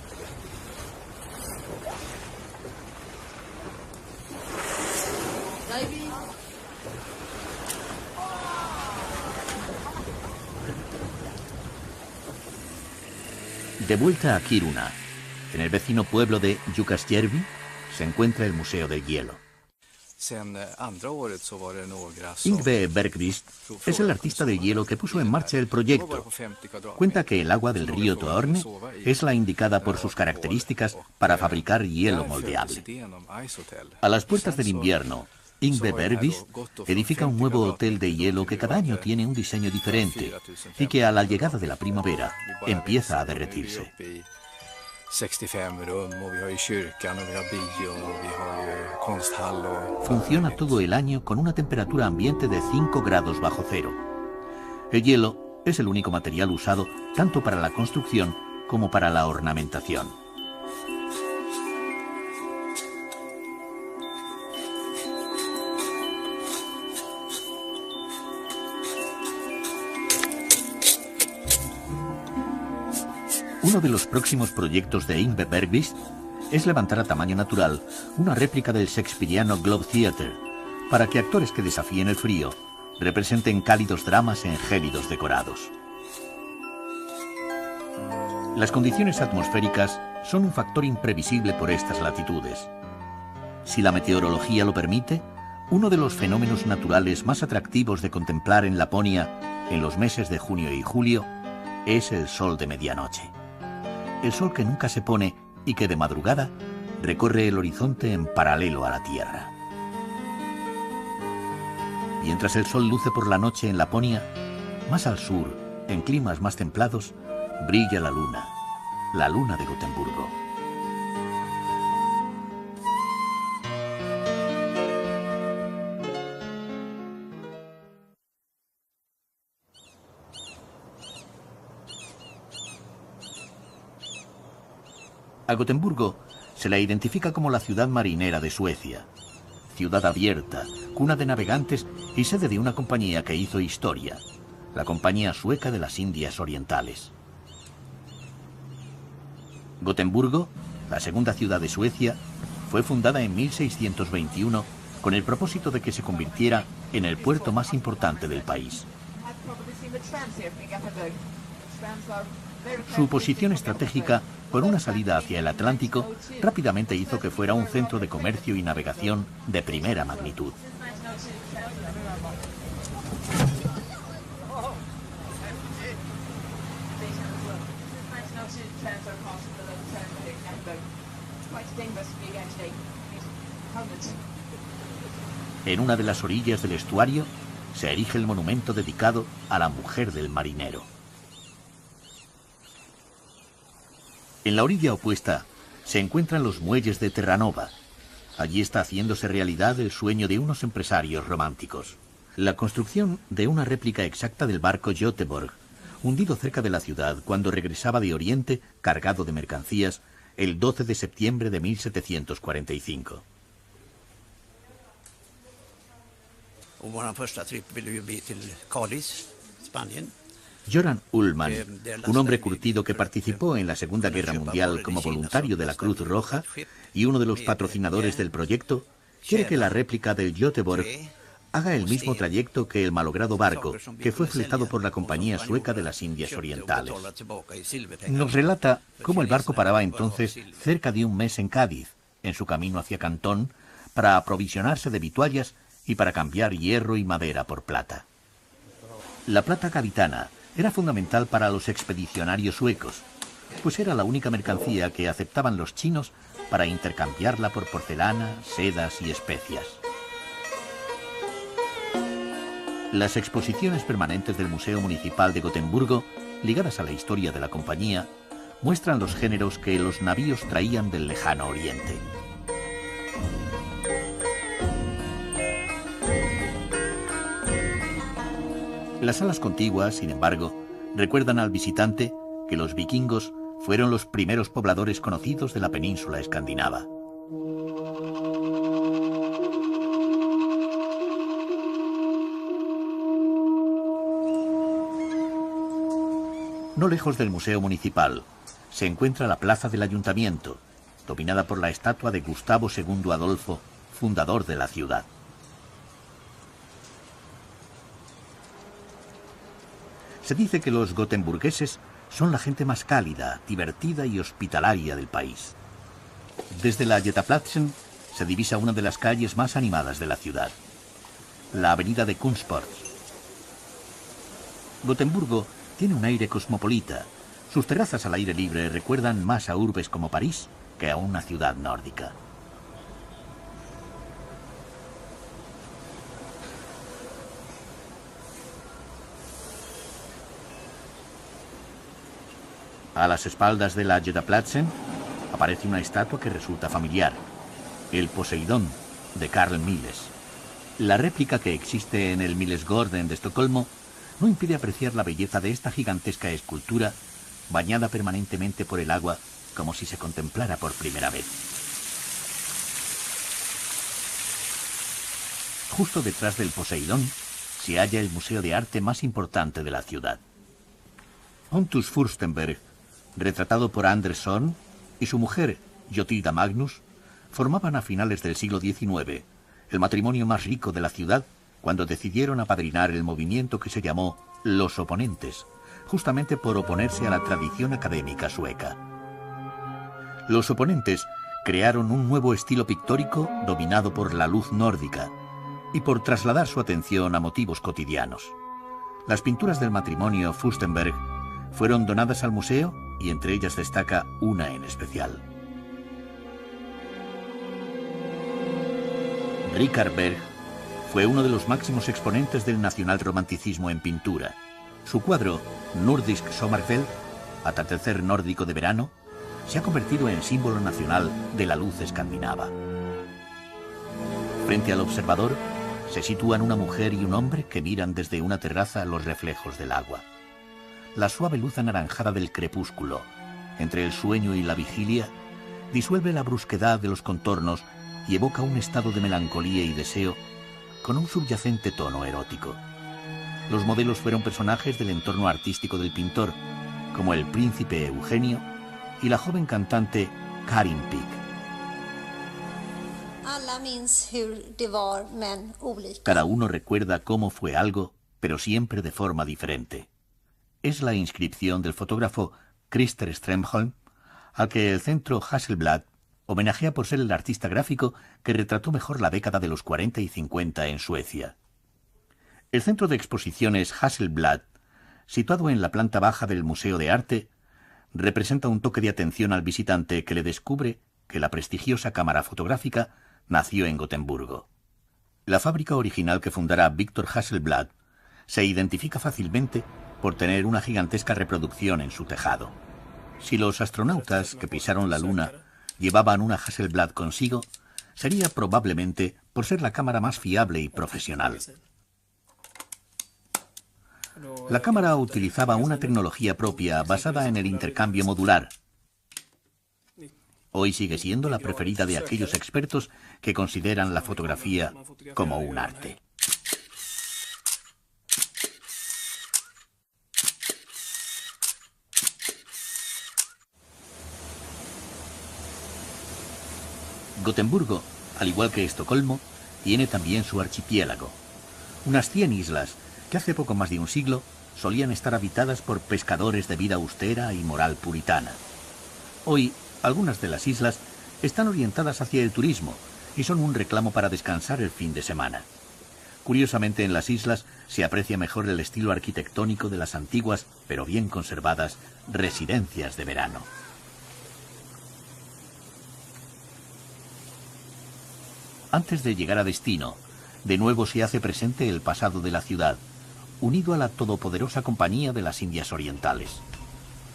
De vuelta a Kiruna, en el vecino pueblo de Jukkasjärvi, se encuentra el Museo del Hielo. Yngve Bergqvist es el artista de hielo que puso en marcha el proyecto. Cuenta que el agua del río Torne es la indicada por sus características para fabricar hielo moldeable. A las puertas del invierno, Yngve Bergqvist edifica un nuevo hotel de hielo que cada año tiene un diseño diferente y que a la llegada de la primavera empieza a derretirse. 65 rum och vi har ju kyrkan och vi har bio och vi har ju konsthall och... Funciona todo el año con una temperatura ambiente de 5 grados bajo cero. El hielo es el único material usado tanto para la construcción como para la ornamentación. Uno de los próximos proyectos de Yngve Bergqvist es levantar a tamaño natural una réplica del shakespeariano Globe Theatre para que actores que desafíen el frío representen cálidos dramas en gélidos decorados. Las condiciones atmosféricas son un factor imprevisible por estas latitudes. Si la meteorología lo permite, uno de los fenómenos naturales más atractivos de contemplar en Laponia en los meses de junio y julio es el sol de medianoche. El sol que nunca se pone y que de madrugada recorre el horizonte en paralelo a la Tierra. Mientras el sol luce por la noche en Laponia, más al sur, en climas más templados, brilla la luna de Gotemburgo. A Gotemburgo se la identifica como la ciudad marinera de Suecia. Ciudad abierta, cuna de navegantes y sede de una compañía que hizo historia, la Compañía Sueca de las Indias Orientales. Gotemburgo, la segunda ciudad de Suecia, fue fundada en 1621 con el propósito de que se convirtiera en el puerto más importante del país. Su posición estratégica, con una salida hacia el Atlántico, rápidamente hizo que fuera un centro de comercio y navegación de primera magnitud. En una de las orillas del estuario se erige el monumento dedicado a la mujer del marinero. En la orilla opuesta se encuentran los muelles de Terranova. Allí está haciéndose realidad el sueño de unos empresarios románticos. La construcción de una réplica exacta del barco Göteborg, hundido cerca de la ciudad cuando regresaba de Oriente cargado de mercancías el 12 de septiembre de 1745. Göran Ullman, un hombre curtido que participó en la Segunda Guerra Mundial como voluntario de la Cruz Roja y uno de los patrocinadores del proyecto, quiere que la réplica del Göteborg haga el mismo trayecto que el malogrado barco que fue fletado por la Compañía Sueca de las Indias Orientales. Nos relata cómo el barco paraba entonces cerca de un mes en Cádiz, en su camino hacia Cantón, para aprovisionarse de vituallas y para cambiar hierro y madera por plata. La plata gaditana era fundamental para los expedicionarios suecos, pues era la única mercancía que aceptaban los chinos para intercambiarla por porcelana, sedas y especias. Las exposiciones permanentes del Museo Municipal de Gotemburgo, ligadas a la historia de la compañía, muestran los géneros que los navíos traían del lejano oriente. Las salas contiguas, sin embargo, recuerdan al visitante que los vikingos fueron los primeros pobladores conocidos de la península escandinava. No lejos del Museo Municipal se encuentra la Plaza del Ayuntamiento, dominada por la estatua de Gustavo II Adolfo, fundador de la ciudad. Se dice que los gotemburgueses son la gente más cálida, divertida y hospitalaria del país. Desde la Götaplatsen se divisa una de las calles más animadas de la ciudad, la avenida de Kungsports. Gotemburgo tiene un aire cosmopolita. Sus terrazas al aire libre recuerdan más a urbes como París que a una ciudad nórdica. A las espaldas de la Götaplatsen aparece una estatua que resulta familiar, el Poseidón de Carl Miles. La réplica que existe en el Millesgården de Estocolmo no impide apreciar la belleza de esta gigantesca escultura bañada permanentemente por el agua como si se contemplara por primera vez. Justo detrás del Poseidón se halla el museo de arte más importante de la ciudad. Pontus Furstenberg, retratado por Anders Zorn, y su mujer, Jotida Magnus, formaban a finales del siglo XIX el matrimonio más rico de la ciudad cuando decidieron apadrinar el movimiento que se llamó Los Oponentes, justamente por oponerse a la tradición académica sueca. Los Oponentes crearon un nuevo estilo pictórico dominado por la luz nórdica y por trasladar su atención a motivos cotidianos. Las pinturas del matrimonio Furstenberg fueron donadas al museo y entre ellas destaca una en especial. Richard Berg fue uno de los máximos exponentes del nacionalromanticismo en pintura. Su cuadro, Nordisk Sommerfeld, atardecer nórdico de verano, se ha convertido en símbolo nacional de la luz escandinava. Frente al observador se sitúan una mujer y un hombre que miran desde una terraza los reflejos del agua. La suave luz anaranjada del crepúsculo, entre el sueño y la vigilia, disuelve la brusquedad de los contornos y evoca un estado de melancolía y deseo con un subyacente tono erótico. Los modelos fueron personajes del entorno artístico del pintor, como el príncipe Eugenio y la joven cantante Karin Pick. Cada uno recuerda cómo fue algo, pero siempre de forma diferente. Es la inscripción del fotógrafo Christer Strömholm, al que el centro Hasselblad homenajea por ser el artista gráfico que retrató mejor la década de los 40 y 50 en Suecia. El centro de exposiciones Hasselblad, situado en la planta baja del Museo de Arte, representa un toque de atención al visitante que le descubre que la prestigiosa cámara fotográfica nació en Gotemburgo. La fábrica original que fundara Victor Hasselblad se identifica fácilmente por tener una gigantesca reproducción en su tejado. Si los astronautas que pisaron la Luna llevaban una Hasselblad consigo, sería probablemente por ser la cámara más fiable y profesional. La cámara utilizaba una tecnología propia basada en el intercambio modular. Hoy sigue siendo la preferida de aquellos expertos que consideran la fotografía como un arte. Gotemburgo, al igual que Estocolmo, tiene también su archipiélago. Unas 100 islas que hace poco más de un siglo solían estar habitadas por pescadores de vida austera y moral puritana. Hoy, algunas de las islas están orientadas hacia el turismo y son un reclamo para descansar el fin de semana. Curiosamente, en las islas se aprecia mejor el estilo arquitectónico de las antiguas, pero bien conservadas, residencias de verano. Antes de llegar a destino, de nuevo se hace presente el pasado de la ciudad, unido a la todopoderosa Compañía de las Indias Orientales.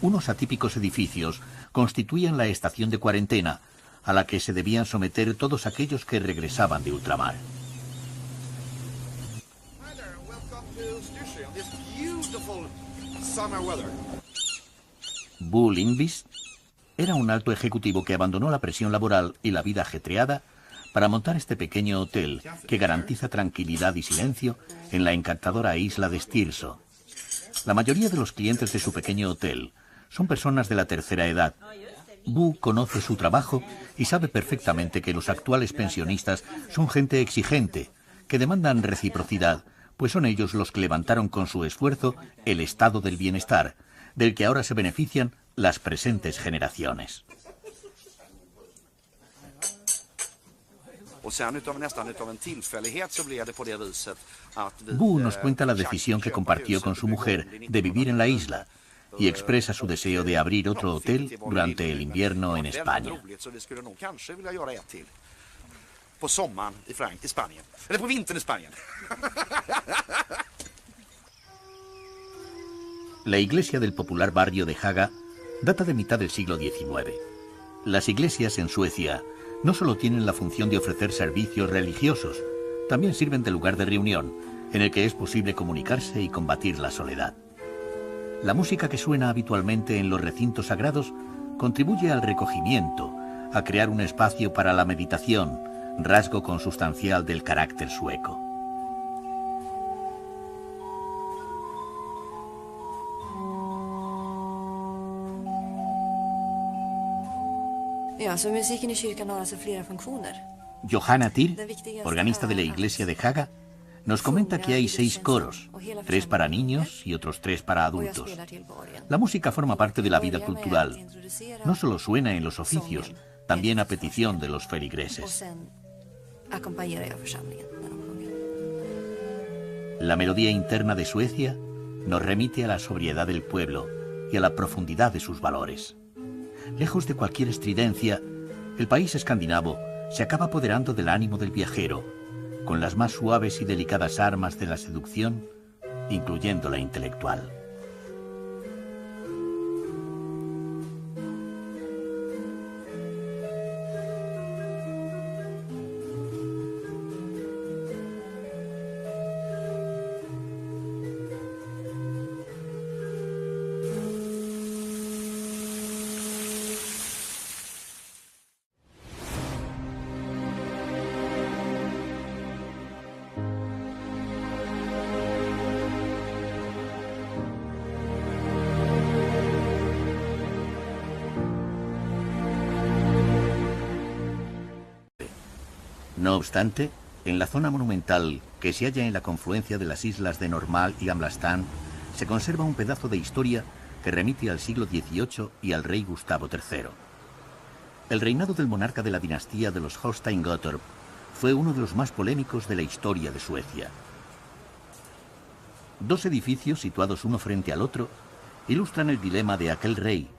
Unos atípicos edificios constituían la estación de cuarentena, a la que se debían someter todos aquellos que regresaban de ultramar. Bo Lindqvist era un alto ejecutivo que abandonó la presión laboral y la vida ajetreada para montar este pequeño hotel que garantiza tranquilidad y silencio en la encantadora isla de Stirso. La mayoría de los clientes de su pequeño hotel son personas de la tercera edad. Bu conoce su trabajo y sabe perfectamente que los actuales pensionistas son gente exigente, que demandan reciprocidad, pues son ellos los que levantaron con su esfuerzo el estado del bienestar, del que ahora se benefician las presentes generaciones. Bu nos cuenta la decisión que compartió con su mujer de vivir en la isla y expresa su deseo de abrir otro hotel durante el invierno en España. La iglesia del popular barrio de Haga data de mitad del siglo XIX. Las iglesias en Suecia no solo tienen la función de ofrecer servicios religiosos, también sirven de lugar de reunión, en el que es posible comunicarse y combatir la soledad. La música que suena habitualmente en los recintos sagrados contribuye al recogimiento, a crear un espacio para la meditación, rasgo consustancial del carácter sueco. Musiken i kyrkan har alltså flera funktioner. Johanna Tyr, organista de la iglesia de Haga, nos comenta que hay 6 coros, 3 para niños y otros 3 para adultos. La música forma parte de la vida cultural. No solo suena en los oficios, también a petición de los feligreses. La melodía interna de Suecia nos remite a la sobriedad del pueblo y a la profundidad de sus valores. Lejos de cualquier estridencia, el país escandinavo se acaba apoderando del ánimo del viajero, con las más suaves y delicadas armas de la seducción, incluyendo la intelectual. No obstante, en la zona monumental que se halla en la confluencia de las islas de Normal y Gamlastan, se conserva un pedazo de historia que remite al siglo XVIII y al rey Gustavo III. El reinado del monarca de la dinastía de los Holstein-Gottorp fue uno de los más polémicos de la historia de Suecia. 2 edificios situados uno frente al otro ilustran el dilema de aquel rey.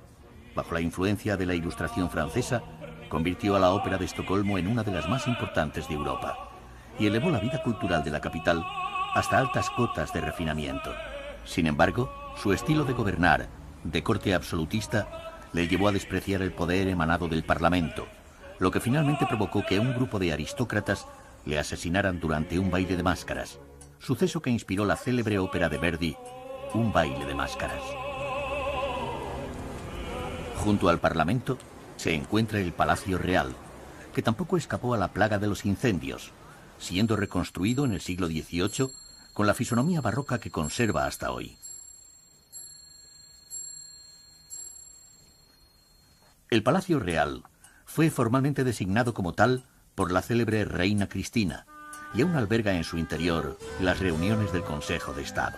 Bajo la influencia de la Ilustración francesa, convirtió a la Ópera de Estocolmo en una de las más importantes de Europa y elevó la vida cultural de la capital hasta altas cotas de refinamiento. Sin embargo, su estilo de gobernar, de corte absolutista, le llevó a despreciar el poder emanado del Parlamento, lo que finalmente provocó que un grupo de aristócratas le asesinaran durante un baile de máscaras, suceso que inspiró la célebre ópera de Verdi, Un baile de máscaras. Junto al Parlamento se encuentra el Palacio Real, que tampoco escapó a la plaga de los incendios, siendo reconstruido en el siglo XVIII con la fisonomía barroca que conserva hasta hoy. El Palacio Real fue formalmente designado como tal por la célebre reina Cristina y aún alberga en su interior las reuniones del Consejo de Estado.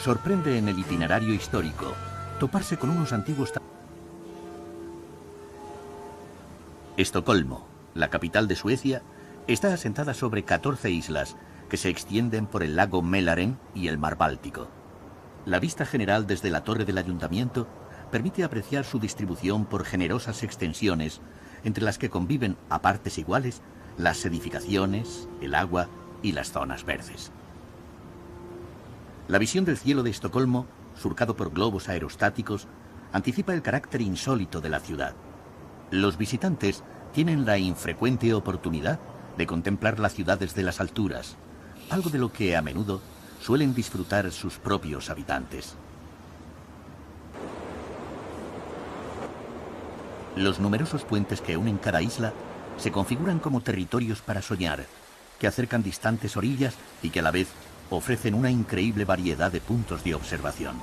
Sorprende en el itinerario histórico toparse con unos antiguos... Estocolmo, la capital de Suecia, está asentada sobre 14 islas que se extienden por el lago Mälaren y el mar Báltico. La vista general desde la torre del ayuntamiento permite apreciar su distribución por generosas extensiones, entre las que conviven a partes iguales las edificaciones, el agua y las zonas verdes. La visión del cielo de Estocolmo, surcado por globos aerostáticos, anticipa el carácter insólito de la ciudad. Los visitantes tienen la infrecuente oportunidad de contemplar la ciudad desde las alturas, algo de lo que a menudo suelen disfrutar sus propios habitantes. Los numerosos puentes que unen cada isla se configuran como territorios para soñar, que acercan distantes orillas y que a la vez ofrecen una increíble variedad de puntos de observación.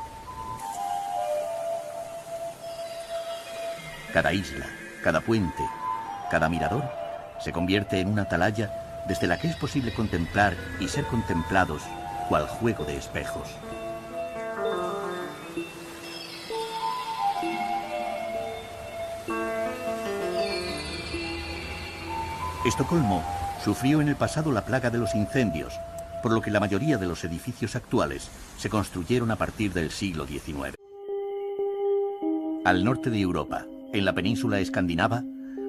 Cada isla, cada puente, cada mirador se convierte en una atalaya desde la que es posible contemplar y ser contemplados cual juego de espejos. Estocolmo sufrió en el pasado la plaga de los incendios, por lo que la mayoría de los edificios actuales se construyeron a partir del siglo XIX. Al norte de Europa, en la península escandinava,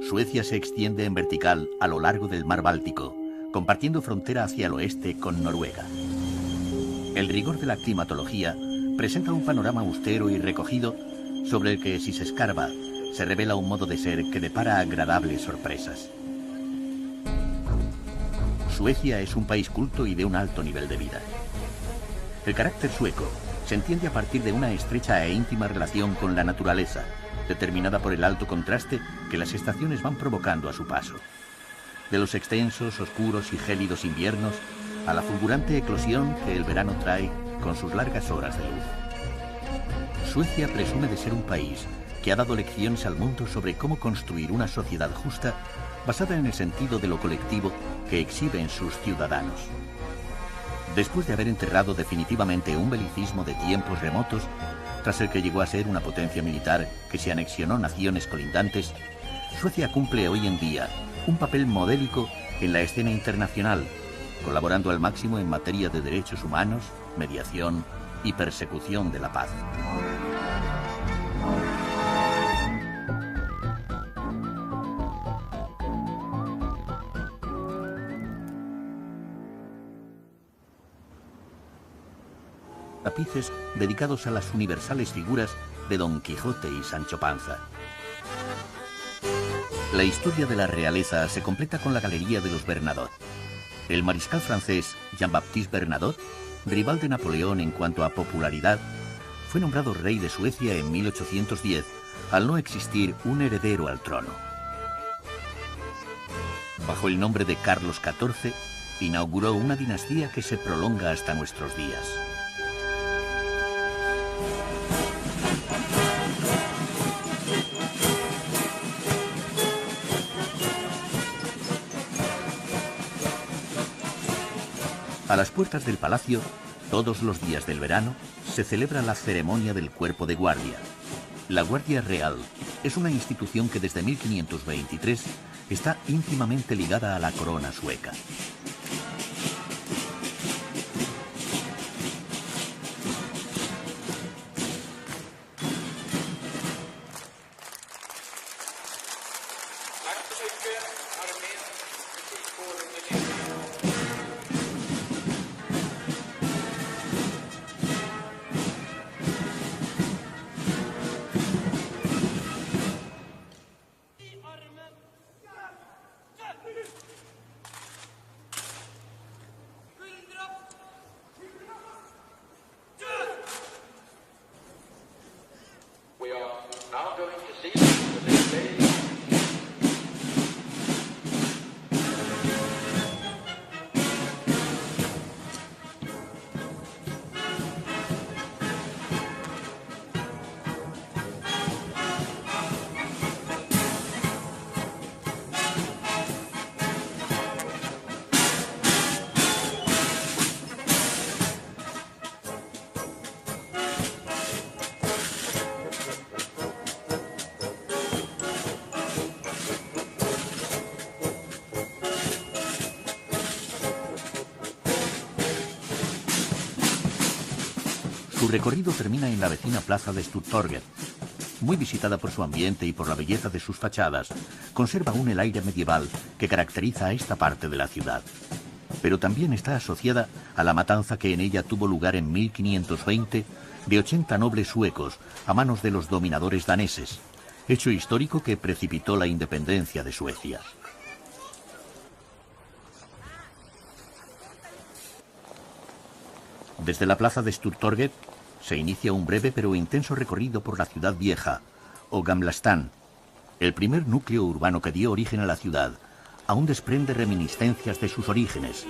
Suecia se extiende en vertical a lo largo del mar Báltico, compartiendo frontera hacia el oeste con Noruega. El rigor de la climatología presenta un panorama austero y recogido sobre el que, si se escarba, se revela un modo de ser que depara agradables sorpresas. Suecia es un país culto y de un alto nivel de vida. El carácter sueco se entiende a partir de una estrecha e íntima relación con la naturaleza, determinada por el alto contraste que las estaciones van provocando a su paso. De los extensos, oscuros y gélidos inviernos a la fulgurante eclosión que el verano trae con sus largas horas de luz. Suecia presume de ser un país que ha dado lecciones al mundo sobre cómo construir una sociedad justa basada en el sentido de lo colectivo que exhibe en sus ciudadanos. Después de haber enterrado definitivamente un belicismo de tiempos remotos, tras el que llegó a ser una potencia militar que se anexionó naciones colindantes, Suecia cumple hoy en día un papel modélico en la escena internacional, colaborando al máximo en materia de derechos humanos, mediación y persecución de la paz. Tapices dedicados a las universales figuras de Don Quijote y Sancho Panza. La historia de la realeza se completa con la galería de los Bernadotte. El mariscal francés Jean-Baptiste Bernadotte, rival de Napoleón en cuanto a popularidad, fue nombrado rey de Suecia en 1810, al no existir un heredero al trono. Bajo el nombre de Carlos XIV, inauguró una dinastía que se prolonga hasta nuestros días. A las puertas del palacio, todos los días del verano, se celebra la ceremonia del cuerpo de guardia. La Guardia Real es una institución que desde 1523 está íntimamente ligada a la corona sueca. Su recorrido termina en la vecina plaza de Stortorget. Muy visitada por su ambiente y por la belleza de sus fachadas, conserva aún el aire medieval que caracteriza a esta parte de la ciudad. Pero también está asociada a la matanza que en ella tuvo lugar en 1520 de 80 nobles suecos a manos de los dominadores daneses, hecho histórico que precipitó la independencia de Suecia. Desde la plaza de Stortorget se inicia un breve pero intenso recorrido por la ciudad vieja, o Gamla Stan. El primer núcleo urbano que dio origen a la ciudad aún desprende reminiscencias de sus orígenes,